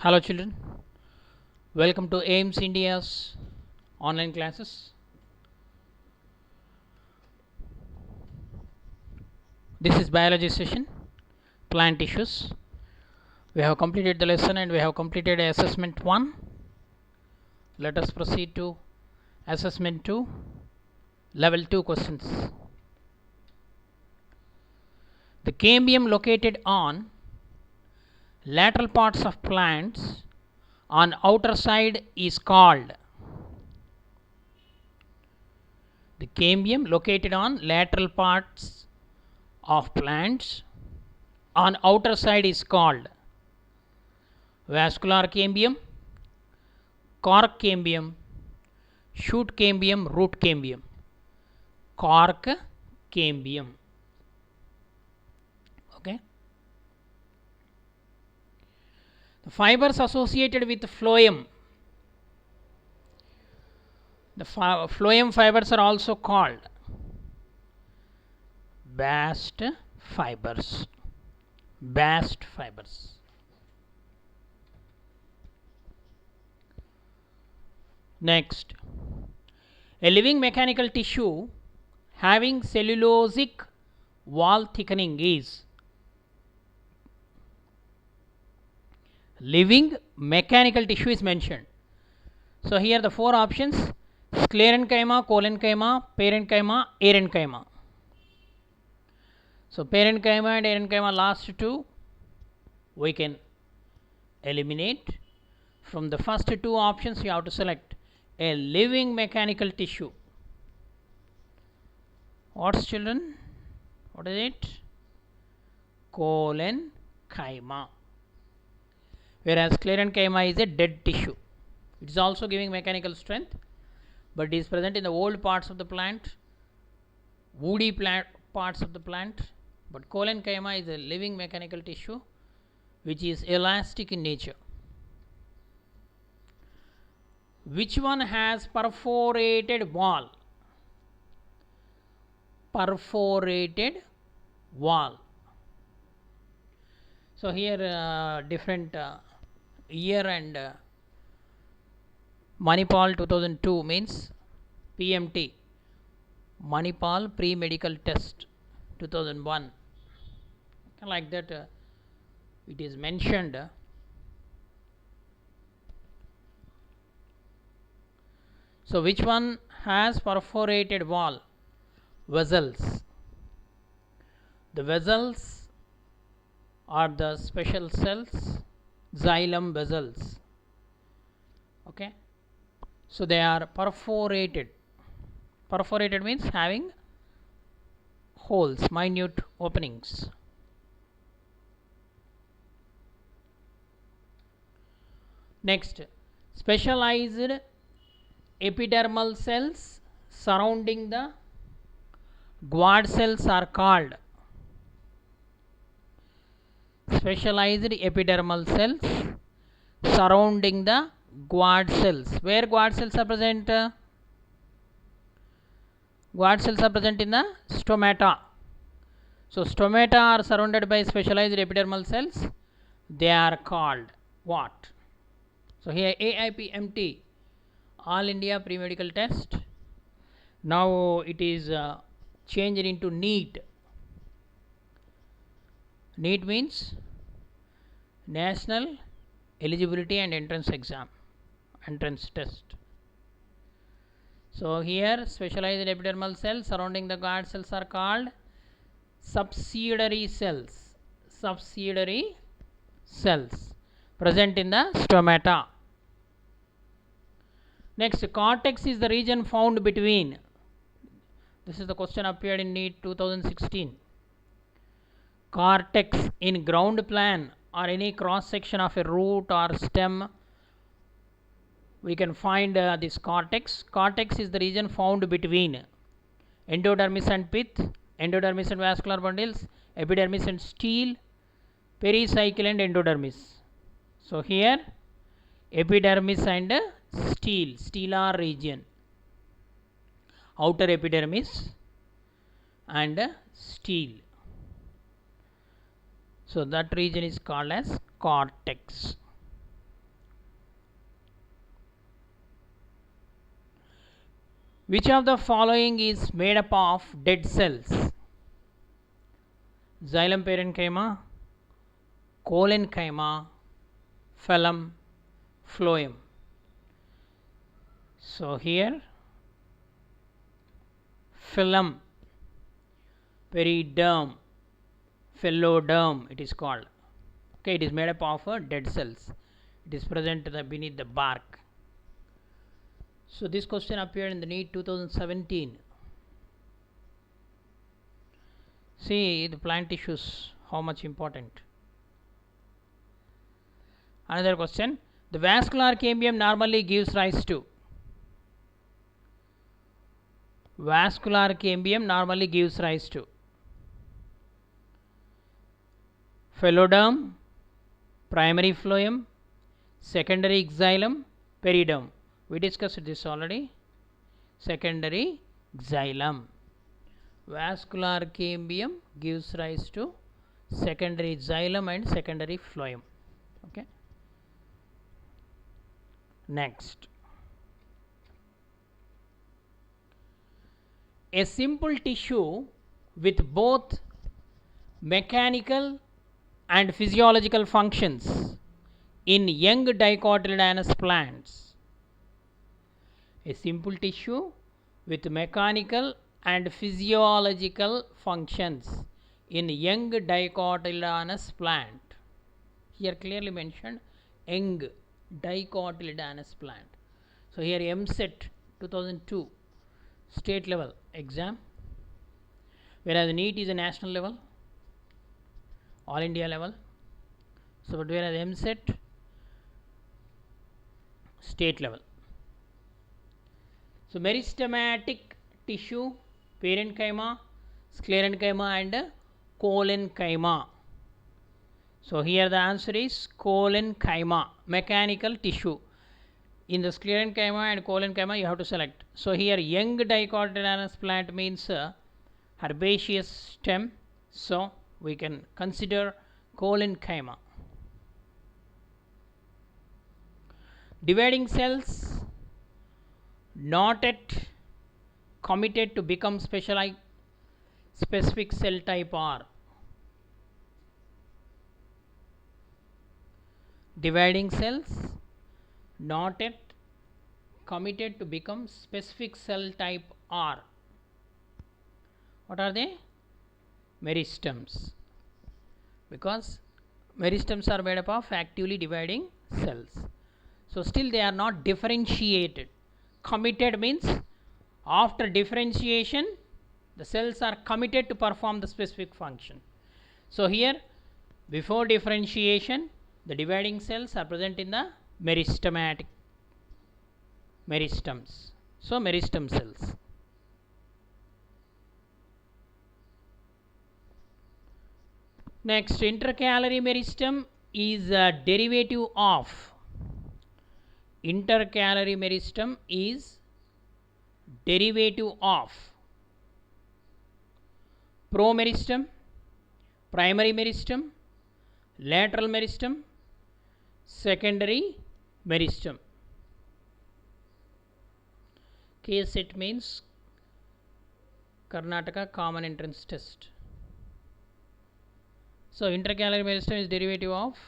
Hello children, welcome to AIMS India's online classes. This is biology session, plant tissues. We have completed the lesson and we have completed assessment 1. Let us proceed to assessment 2, level 2 questions. The cambium located on lateral parts of plants on outer side is called. The cambium located on lateral parts of plants on outer side is called vascular cambium, cork cambium, shoot cambium, root cambium. Cork cambium. Okay. The fibers associated with phloem. The phloem fibers are also called bast fibers. Bast fibers. Next, a living mechanical tissue having cellulosic wall thickening is living mechanical tissue is mentioned. So here the four options: sclerenchyma, collenchyma, parenchyma, arenchyma. So parenchyma and arenchyma, last two we can eliminate. From the first two options you have to select a living mechanical tissue. What's children? What is it? Collenchyma. Whereas sclerenchyma is a dead tissue. It is also giving mechanical strength, but it is present in the old parts of the plant, woody plant parts of the plant. But collenchyma is a living mechanical tissue which is elastic in nature. Which one has perforated wall? Perforated wall. So here different year and Manipal 2002 means PMT, Manipal pre-medical test 2001, like that it is mentioned. So which one has perforated wall? Vessels. The vessels are the special cells, xylem vessels. Okay. So they are perforated. Perforated means having holes, minute openings. Next, specialized epidermal cells surrounding the guard cells are called. Specialized epidermal cells surrounding the guard cells. Where guard cells are present? Guard cells are present in the stomata. So stomata are surrounded by specialized epidermal cells. They are called what? So here AIPMT, All India Pre-Medical Test. Now it is changed into NEET. NEET means National Eligibility and Entrance Exam, entrance test. So here specialized epidermal cells surrounding the guard cells are called subsidiary cells. Subsidiary cells present in the stomata. Next, cortex is the region found between. This is the question appeared in NEET 2016. Cortex in ground plan or any cross section of a root or stem, we can find this cortex. Cortex is the region found between endodermis and pith, endodermis and vascular bundles, epidermis and stele, pericycle and endodermis. So here epidermis and stele, stellar region, outer epidermis and stele. So that region is called as cortex. Which of the following is made up of dead cells? Xylem parenchyma, collenchyma, phloem, phloem. So here phloem, periderm, phloderm it is called. Okay, it is made up of dead cells. It is present beneath the bark. So this question appeared in the NEET 2017. See the plant tissues, how much important. Another question, the vascular cambium normally gives rise to. Vascular cambium normally gives rise to phloderm, primary phloem, secondary xylem, periderm. We discussed this already. Secondary xylem. Vascular cambium gives rise to secondary xylem and secondary phloem. Okay. Next, a simple tissue with both mechanical and physiological functions in young dicotyledonous plants. A simple tissue with mechanical and physiological functions in young dicotyledonous plant. Here clearly mentioned young dicotyledonous plant. So here MCET 2002 state level exam, whereas NEET is a national level, all India level. So but whereas MCET state level. So meristematic tissue, parenchyma, sclerenchyma and collenchyma. So here the answer is collenchyma, mechanical tissue. In the sclerenchyma and collenchyma you have to select. So here young dicotyledonous plant means herbaceous stem, so we can consider collenchyma. Dividing cells not yet committed to become specific cell type are. Dividing cells not yet committed to become specific cell type are. What are they? Meristems, because meristems are made up of actively dividing cells. So still they are not differentiated. Committed means after differentiation the cells are committed to perform the specific function. So here before differentiation the dividing cells are present in the meristematic meristems. So meristem cells. Next, intercalary meristem is a derivative of. Intercalary meristem is derivative of promeristem, primary meristem, lateral meristem, secondary meristem. KSET means Karnataka Common Entrance Test. So intercalary meristem is derivative of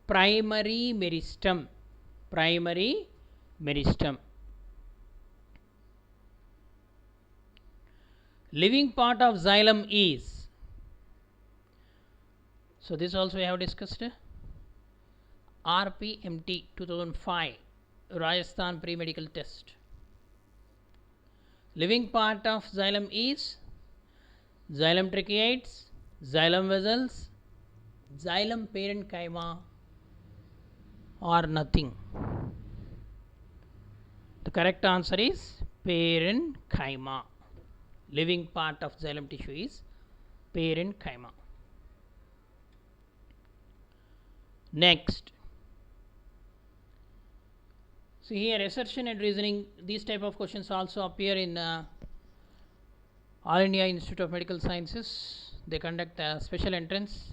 primary meristem. Primary meristem. Living part of xylem is. So this also we have discussed. RPMT 2005 Rajasthan pre-medical test. Living part of xylem is xylem tracheids, xylem vessels, xylem parenchyma, or nothing. The correct answer is parenchyma. Living part of xylem tissue is parenchyma. Next, so here assertion and reasoning, these type of questions also appear in All India Institute of Medical Sciences. They conduct a special entrance.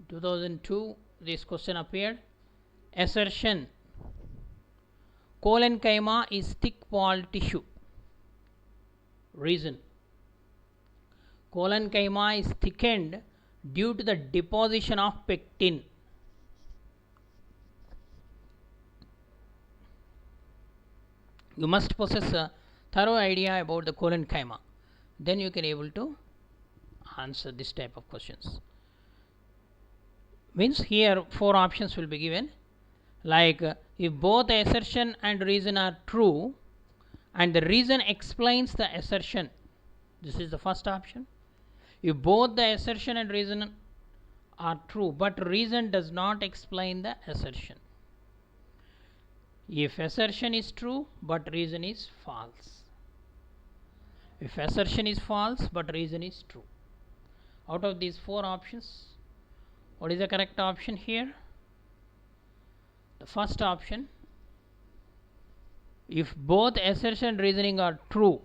2002 this question appeared. Assertion: Collenchyma is thick wall tissue. Reason: collenchyma is thickened due to the deposition of pectin. You must possess a thorough idea about the collenchyma, then you can able to answer this type of questions. Means here 4 options will be given, like if both assertion and reason are true and the reason explains the assertion, this is the first option. If both the assertion and reason are true but reason does not explain the assertion. If assertion is true but reason is false. If assertion is false but reason is true. Out of these 4 options, what is the correct option here? The first option. If both assertion and reasoning are true,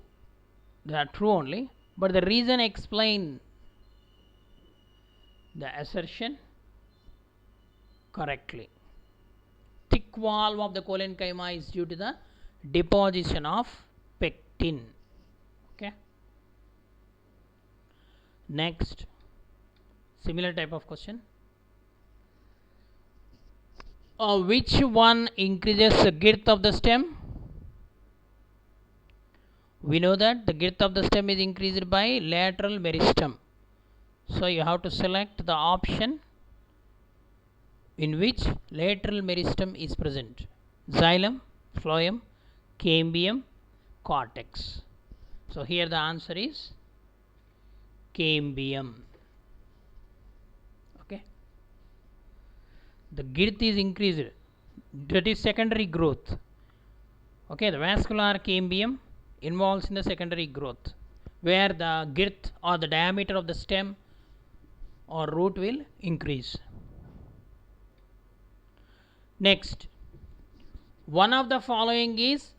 they are true only, but the reason explain the assertion correctly. Thick wall of the collenchyma is due to the deposition of pectin. Okay. Next, similar type of question. Which one increases the girth of the stem? We know that the girth of the stem is increased by lateral meristem. So you have to select the option in which lateral meristem is present. Xylem, phloem, cambium, cortex. So here the answer is cambium. Okay. The girth is increased. That is secondary growth. Okay, the vascular cambium involves in the secondary growth, where the girth or the diameter of the stem or root will increase. Next, one of the following is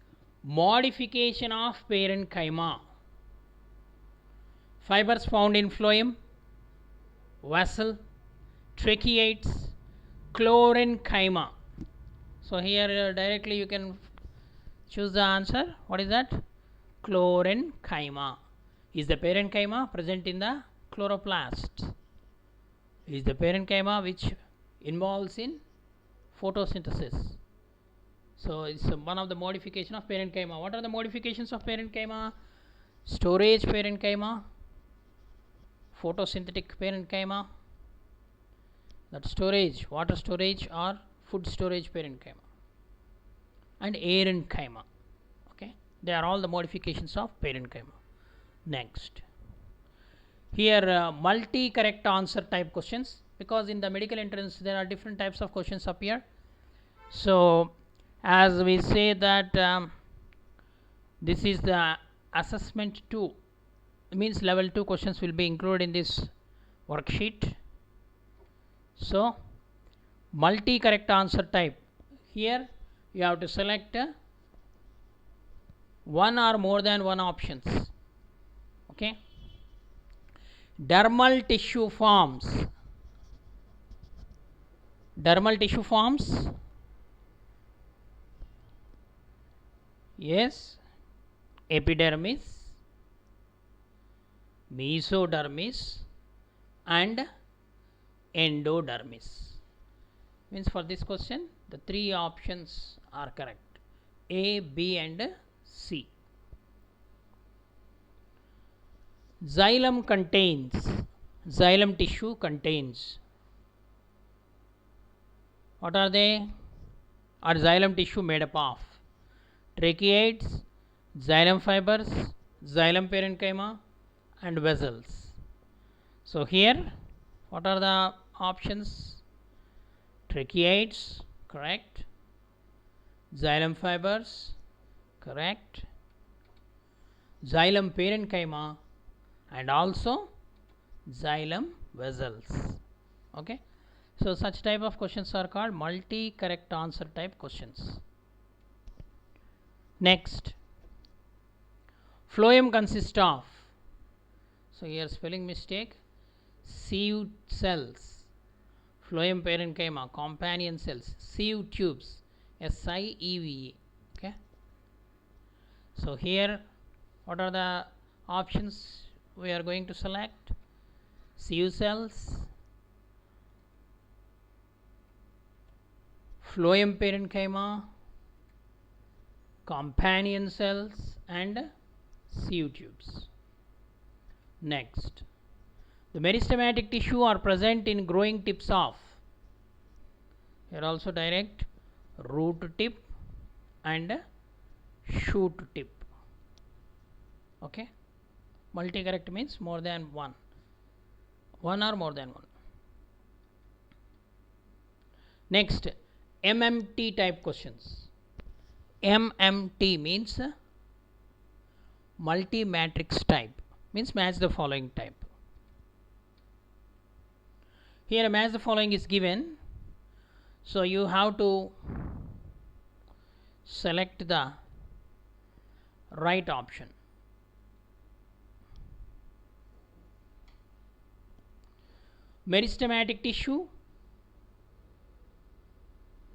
modification of parenchyma. Fibers found in phloem, vessel, tracheids, chlorenchyma. So here directly you can choose the answer. What is that? Chlorenchyma. Is the parenchyma present in the chloroplast? Is the parenchyma which involves in photosynthesis. So it's one of the modification of parenchyma. What are the modifications of parenchyma? Storage parenchyma, photosynthetic parenchyma, that storage, water storage or food storage parenchyma, and aerenchyma. Okay, they are all the modifications of parenchyma. Next, here multi correct answer type questions, because in the medical entrance there are different types of questions appear. So as we say that this is the assessment 2, means level 2 questions will be included in this worksheet. So multi correct answer type, here you have to select one or more than one options. Okay. Dermal tissue forms. Dermal tissue forms. Yes. Epidermis, mesodermis and endodermis. Means for this question the 3 options are correct: A, B and C. Xylem contains, xylem tissue contains, what are they? Are xylem tissue made up of? Tracheids, xylem fibers, xylem parenchyma and vessels. So here what are the options? Tracheids, correct. Xylem fibers, correct. Xylem parenchyma and also xylem vessels. Okay. So such type of questions are called multi correct answer type questions. Next, phloem consists of, so here spelling mistake, sieve cells, phloem parenchyma, companion cells, sieve tubes, SIEVE. Okay. So here what are the options we are going to select? Sieve cells, phloem parenchyma, companion cells and sieve tubes. Next, the meristematic tissue are present in growing tips of, here also direct, root tip and shoot tip. Okay, multi-correct means more than one or more than one. Next, MMT type questions. MMT means multi-matrix type, means match the following type. Here match the following is given, so you have to select the right option. Meristematic tissue,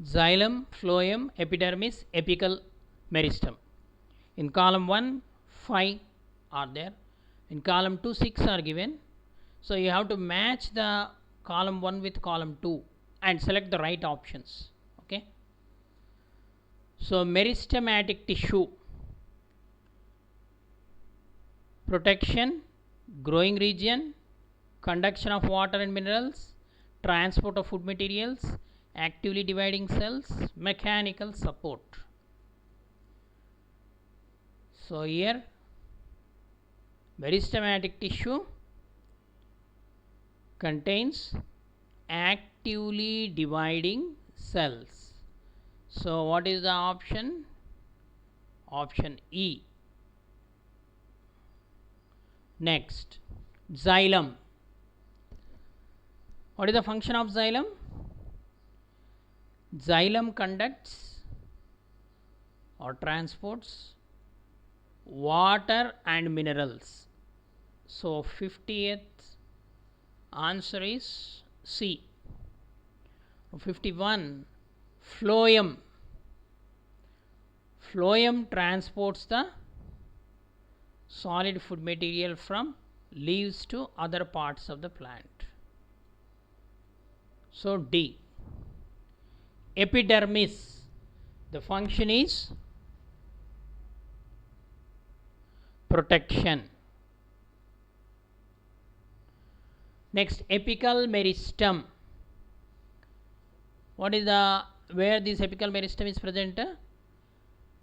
xylem, phloem, epidermis, apical meristem. In column 1, 5 are there. In column 2, 6 are given. So you have to match the column 1 with column 2 and select the right options. Okay. So meristematic tissue, protection, growing region, conduction of water and minerals, transport of food materials, actively dividing cells, mechanical support. So here meristematic tissue contains actively dividing cells. So what is the option? Option E. Next, xylem. What is the function of xylem? Xylem conducts or transports water and minerals. So 50th answer is C. 51, phloem. Phloem transports the solid food material from leaves to other parts of the plant. So D. Epidermis, the function is protection. Next, apical meristem. What is the, where this apical meristem is present?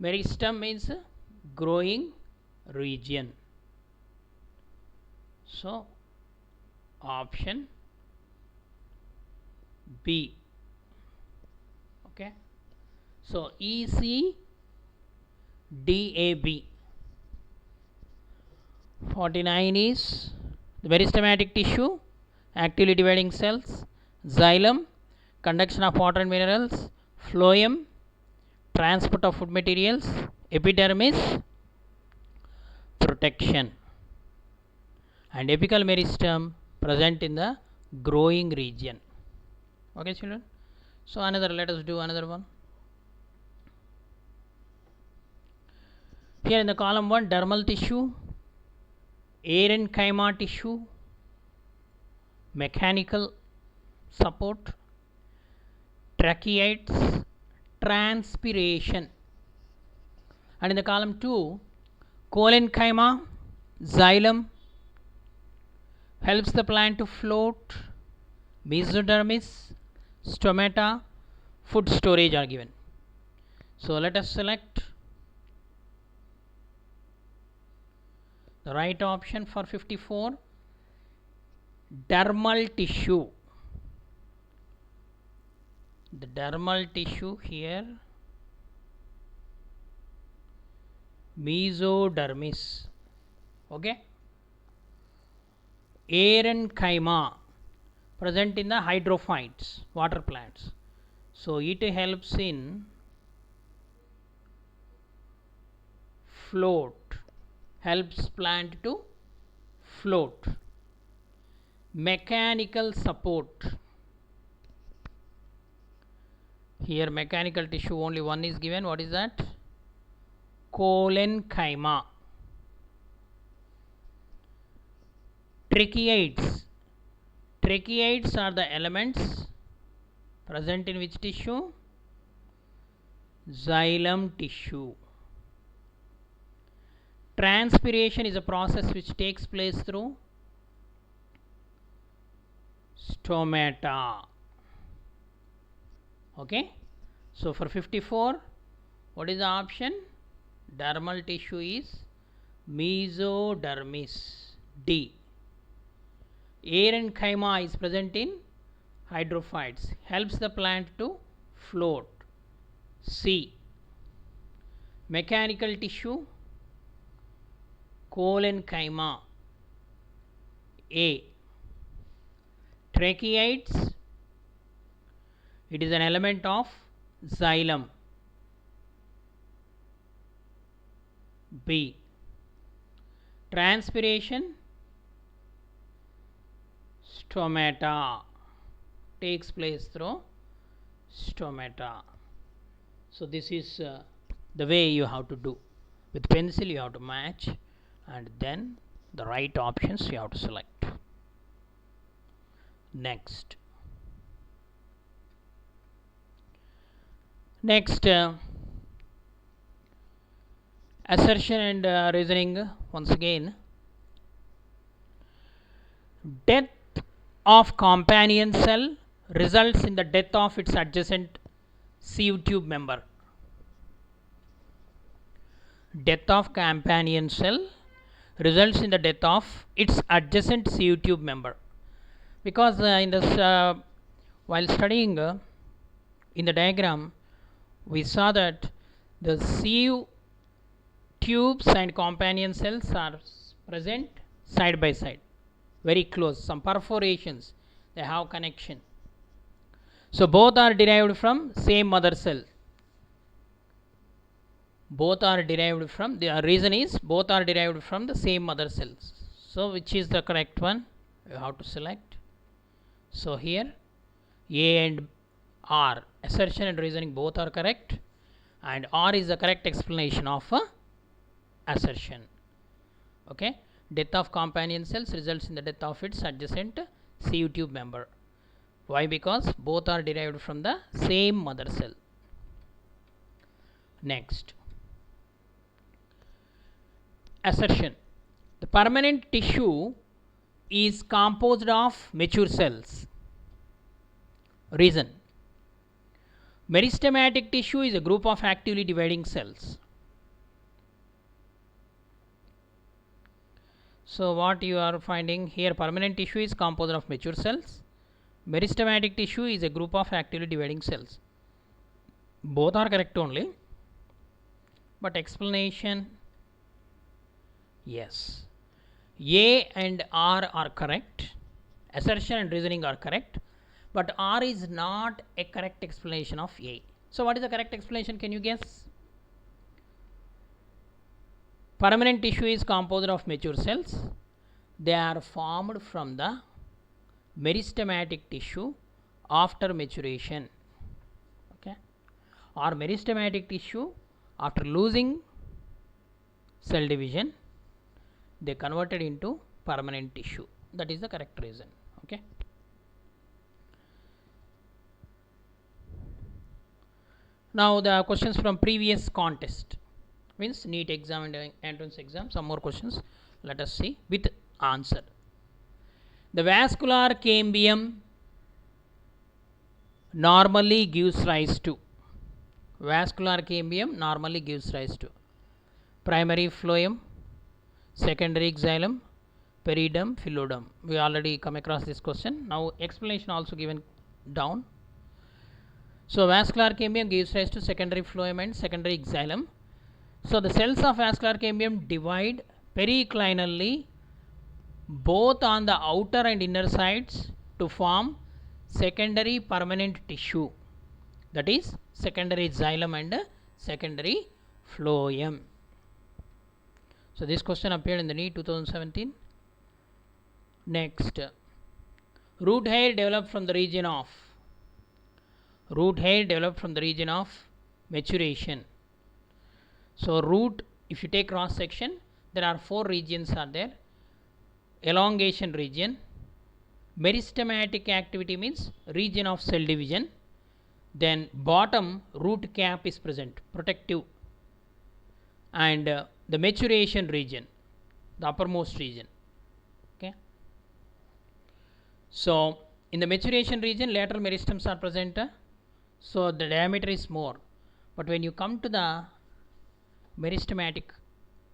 Meristem means growing region. So option B. Okay. So EC DAB. 49 is the meristematic tissue, actively dividing cells, xylem, conduction of water and minerals, phloem, transport of food materials, epidermis, protection, and apical meristem present in the growing region. Okay, children. So another, let us do another one. Here in the column 1, dermal tissue, parenchyma tissue, mechanical support, tracheids, transpiration. And in the column 2, collenchyma, xylem, helps the plant to float, mesodermis, stomata, food storage are given. So let us select the right option for 54, dermal tissue. The dermal tissue here, mesodermis. Okay. Parenchyma present in the hydrophytes, water plants. So it helps in float, helps plant to float. Mechanical support. Here mechanical tissue only one is given. What is that? Collenchyma. Tracheids. Tracheids are the elements present in which tissue? Xylem tissue. Transpiration is a process which takes place through stomata. Okay. So for 54, what is the option? Dermal tissue is mesodermis. D. Aerenchyma is present in hydrophytes, helps the plant to float. C. Mechanical tissue, collenchyma. A. Tracheids, it is an element of xylem. B. Transpiration, stomata, takes place through stomata. So this is the way you have to do. With pencil you have to match, and then the right options you have to select. Next assertion and reasoning. Once again, death of companion cell results in the death of its adjacent sieve tube member. Death of companion cell results in the death of its adjacent sieve tube member, because in this while studying in the diagram we saw that the sieve tubes and companion cells are present side by side, very close, some perforations, they have connection. So both are derived from same mother cell. Both are derived from, the reason is both are derived from the same mother cells. So which is the correct one? You have to select. So here A and R, assertion and reasoning, both are correct, and R is the correct explanation of assertion. Okay, death of companion cells results in the death of its adjacent sieve tube member. Why? Because both are derived from the same mother cell. Next, assertion. The permanent tissue is composed of mature cells. Reason. Meristematic tissue is a group of actively dividing cells. So what you are finding here, permanent tissue is composed of mature cells. Meristematic tissue is a group of actively dividing cells. Both are correct only, but explanation, yes, A and R are correct, assertion and reasoning are correct, but R is not a correct explanation of A. So what is the correct explanation? Can you guess? Permanent tissue is composed of mature cells. They are formed from the meristematic tissue after maturation. Okay, or meristematic tissue after losing cell division, they converted into permanent tissue. That is the correct reason. Okay. Now the questions from previous contest, means NEET exam and entrance exam. Some more questions. Let us see with answer. The vascular cambium normally gives rise to, vascular cambium normally gives rise to primary phloem, secondary xylem, peridome, phylodome. We already come across this question. Now explanation also given down. So vascular cambium gives rise to secondary phloem and secondary xylem. So the cells of vascular cambium divide periclinally both on the outer and inner sides to form secondary permanent tissue, that is secondary xylem and secondary phloem. So this question appeared in the NEET 2017. Next, root hair developed from the region of, root hair developed from the region of maturation. So root, if you take cross section, there are 4 regions are there. Elongation region, meristematic activity means region of cell division, then bottom root cap is present, protective, and the maturation region, the uppermost region. Okay, so in the maturation region lateral meristems are present, so the diameter is more, but when you come to the meristematic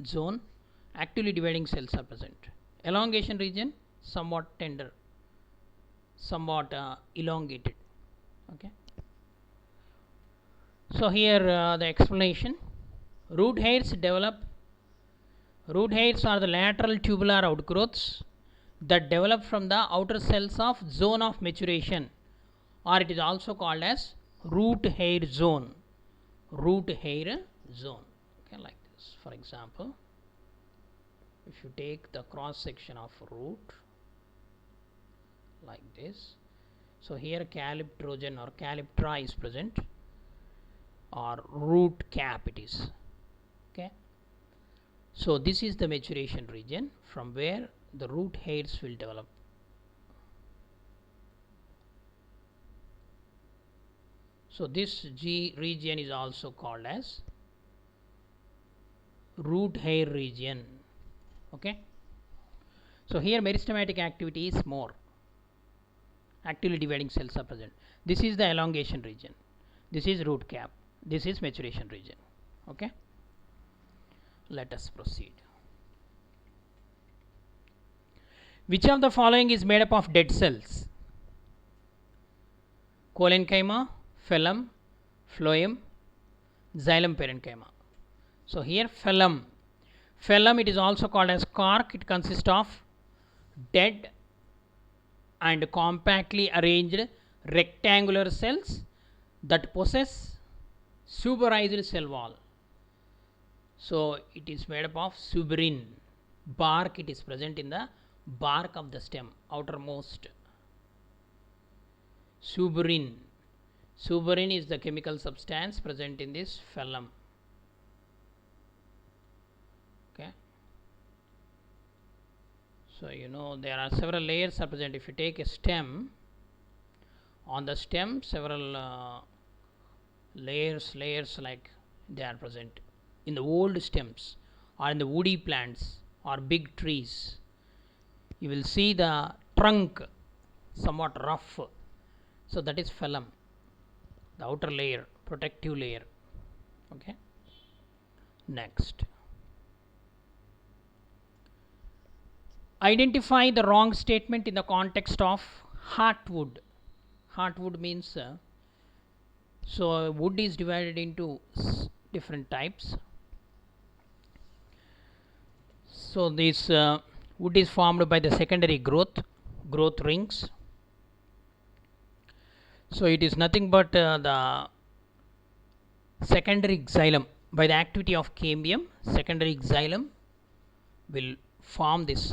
zone, actively dividing cells are present. Elongation region somewhat tender, somewhat elongated. Okay, so here the explanation. Root hairs develop. Root hairs are the lateral tubular outgrowths that develop from the outer cells of zone of maturation, or it is also called as root hair zone. Root hair zone. Okay, like this. For example, if you take the cross section of root like this, so here calyptrogen or calyptra is present, or root cap it is. Okay, so this is the maturation region from where the root hairs will develop. So this G region is also called as root hair region. Okay, so here meristematic activity is more, actively dividing cells are present. This is the elongation region, this is root cap, this is maturation region. Okay, let us proceed. Which of the following is made up of dead cells? Collenchyma, phloem, phloem, xylem parenchyma. So here phloem. Phloem, it is also called as cork. It consists of dead and compactly arranged rectangular cells that possess suberized cell wall. So it is made up of suberin. Bark, it is present in the bark of the stem, outermost. Suberin. Suberin is the chemical substance present in this phloem. Okay, so you know there are several layers are present. If you take a stem, on the stem several layers like they are present in the old stems or in the woody plants or big trees. You will see the trunk somewhat rough, so that is phloem, the outer layer, protective layer. Okay, next, identify the wrong statement in the context of heartwood. Heartwood means so wood is divided into different types. So this wood is formed by the secondary growth rings. So it is nothing but the secondary xylem. By the activity of cambium, secondary xylem will form this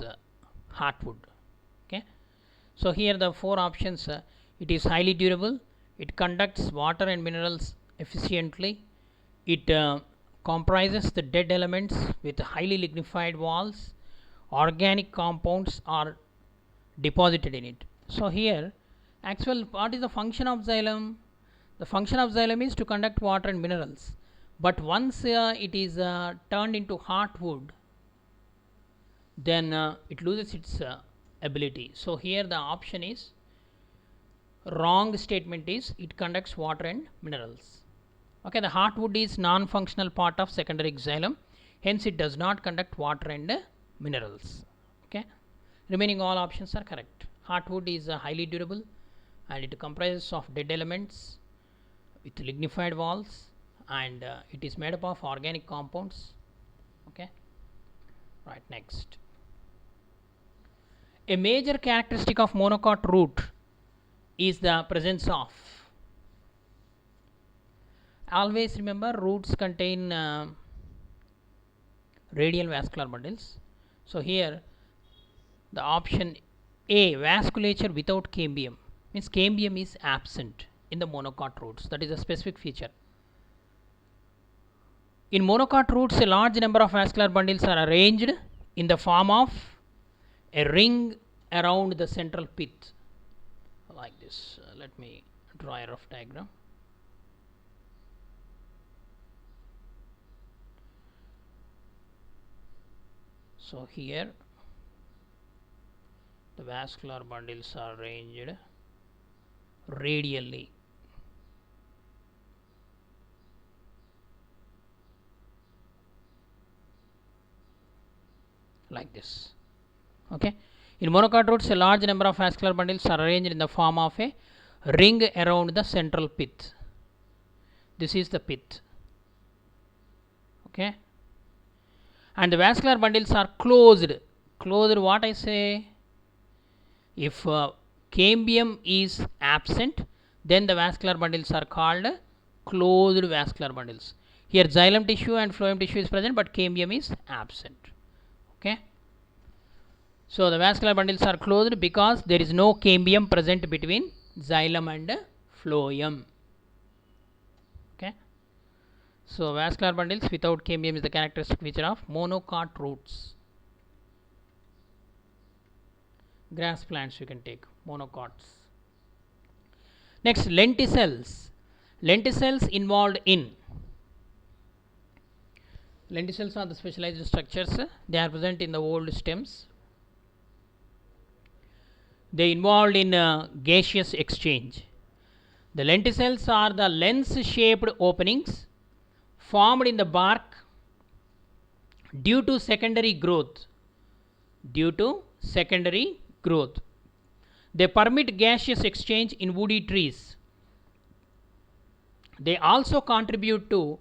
heartwood. Okay, so here the 4 options. It is highly durable, it conducts water and minerals efficiently, it comprises the dead elements with highly lignified walls, organic compounds are deposited in it. So here actual what is the function of xylem? The function of xylem is to conduct water and minerals, but once it is turned into heartwood, then it loses its ability. So here the option is wrong statement is it conducts water and minerals. Okay, the heartwood is non-functional part of secondary xylem, hence it does not conduct water and minerals. Okay, remaining all options are correct. Heartwood is highly durable and it comprises of dead elements with lignified walls, and it is made up of organic compounds. Okay, right, next. A major characteristic of monocot root is the presence of, always remember roots contain radial vascular bundles. So here the option A, vasculature without cambium, means cambium is absent in the monocot roots. That is a specific feature. In monocot roots, a large number of vascular bundles are arranged in the form of a ring around the central pith, like this. Let me draw a rough diagram. So here the vascular bundles are arranged radially. Like this. Okay. In monocot roots, a large number of vascular bundles are arranged in the form of a ring around the central pith. This is the pith. Okay. And the vascular bundles are closed. Closed, what I say? If cambium is absent, then the vascular bundles are called closed vascular bundles. Here xylem tissue and phloem tissue is present, but cambium is absent. Okay. So the vascular bundles are closed because there is no cambium present between xylem and phloem. Okay. So vascular bundles without cambium is the characteristic feature of monocot roots. Grass plants you can take, monocots. Next, lenticels. Lenticels involved in. Lenticels are the specialized structures. They are present in the old stems. They involved in gaseous exchange. The lenticels are the lens-shaped openings formed in the bark due to secondary growth. Due to secondary growth. They permit gaseous exchange in woody trees. They also contribute to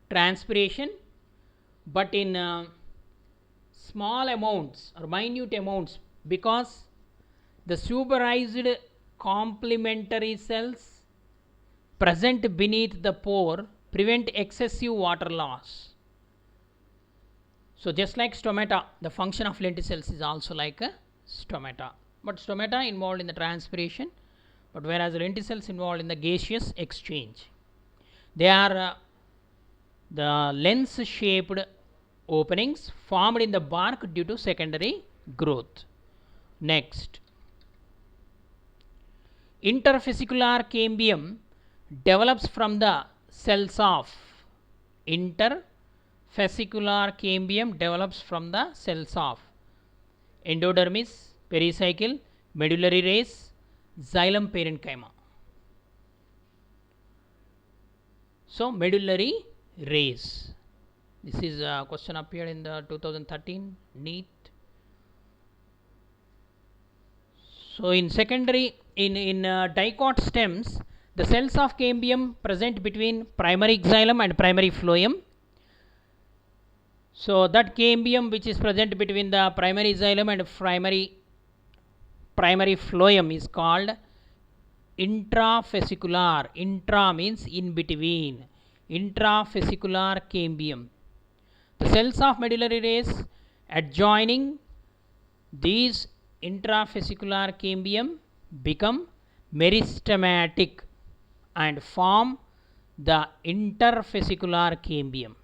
transpiration, but in small amounts or minute amounts, because the suberized complementary cells present beneath the pore prevent excessive water loss. So just like stomata, the function of lenticels is also like a stomata, but stomata involved in the transpiration, but whereas lenticels involved in the gaseous exchange. They are the lens shaped openings formed in the bark due to secondary growth. Next, interfascicular cambium develops from the cells of interfascicular cambium develops from the cells of endodermis, pericycle, medullary rays, xylem parenchyma. So medullary rays. This is a question appeared in the 2013 NEET. So in secondary, in dicot stems, the cells of cambium present between primary xylem and primary phloem. So that cambium which is present between the primary xylem and primary phloem is called intrafascicular. Intra means in between. Intrafascicular cambium. The cells of medullary rays adjoining these intrafascicular cambium become meristematic and form the interfascicular cambium.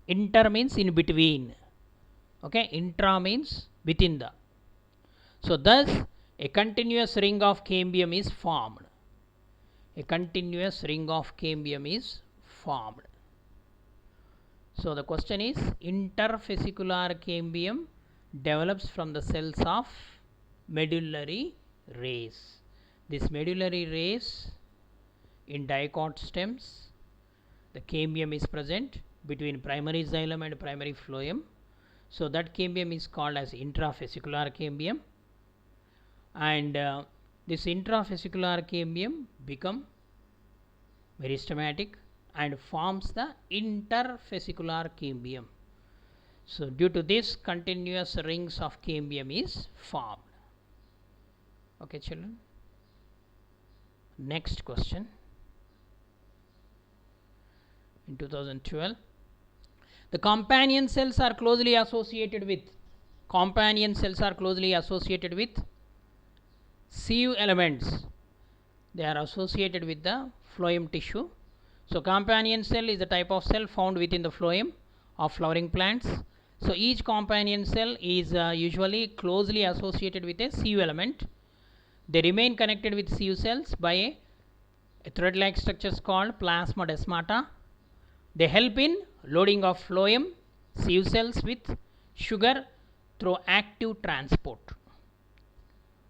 Inter means in between. Okay, intra means within the. So thus a continuous ring of cambium is formed. A continuous ring of cambium is formed. So the question is, interfascicular cambium develops from the cells of medullary rays. This medullary rays in dicot stems, the cambium is present between primary xylem and primary phloem. So that cambium is called as intrafascicular cambium, and this intrafascicular cambium become meristematic and forms the interfascicular cambium. So due to this, continuous rings of cambium is formed. Okay children. Next question. In 2012, the companion cells are closely associated with sieve elements. They are associated with the phloem tissue. So companion cell is the type of cell found within the phloem of flowering plants. So each companion cell is usually closely associated with a sieve element. They remain connected with sieve cells by a thread-like structures called plasmodesmata. They help in loading of phloem sieve cells with sugar through active transport.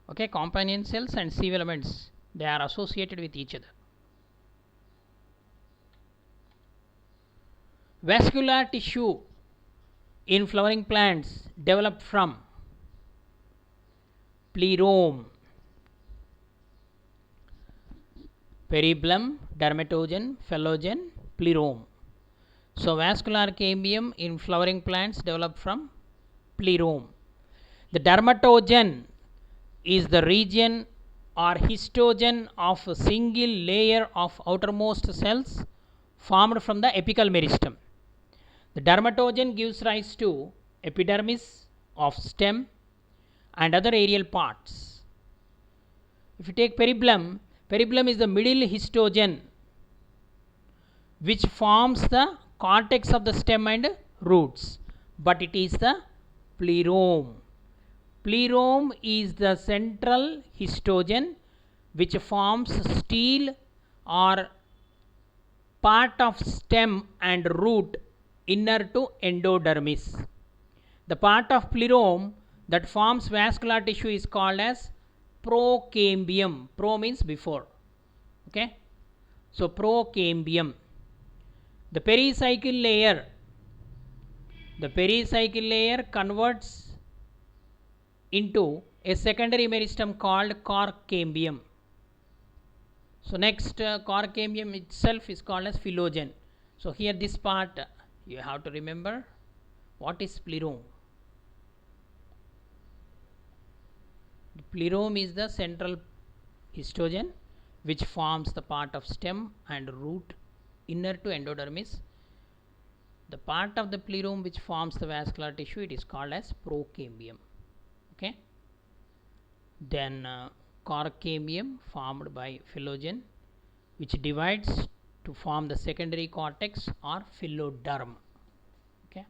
Okay, companion cells and sieve elements, they are associated with each other. Vascular tissue in flowering plants develop from plerome, peribulum, dermatogen, phloem, plerome. So vascular cambium in flowering plants develop from plerome. The dermatogen is the region or histogen of a single layer of outermost cells formed from the apical meristem. The dermatogen gives rise to epidermis of stem and other aerial parts. If you take peribulum, peribulum is the middle histogen which forms the cortex of the stem and roots, but it is the plerome. Plerome is the central histogen which forms stele or part of stem and root inner to endodermis. The part of plerome that forms vascular tissue is called as procambium. Pro means before. Okay. So procambium. The pericycle layer converts into a secondary meristem called cork cambium. So next cork cambium itself is called as phloem. So here this part you have to remember what is plerome. The plerome is the central histogen which forms the part of stem and root inner to endodermis. The part of the plerome which forms the vascular tissue, it is called as procambium. Okay. Then cork cambium formed by phloem which divides to form the secondary cortex or phloderm. Okay.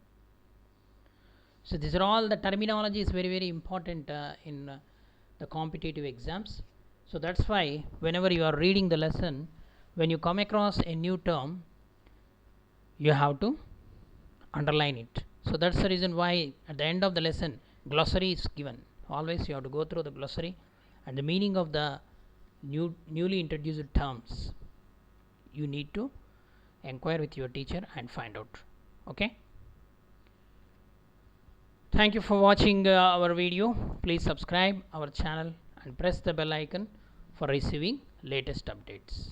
So these are all, the terminology is very important in the competitive exams. So that's why whenever you are reading the lesson, when you come across a new term, you have to underline it. So that's the reason why at the end of the lesson glossary is given. Always you have to go through the glossary and the meaning of the newly introduced terms. You need to inquire with your teacher and find out. Okay. Thank you for watching our video. Please subscribe our channel and press the bell icon for receiving latest updates.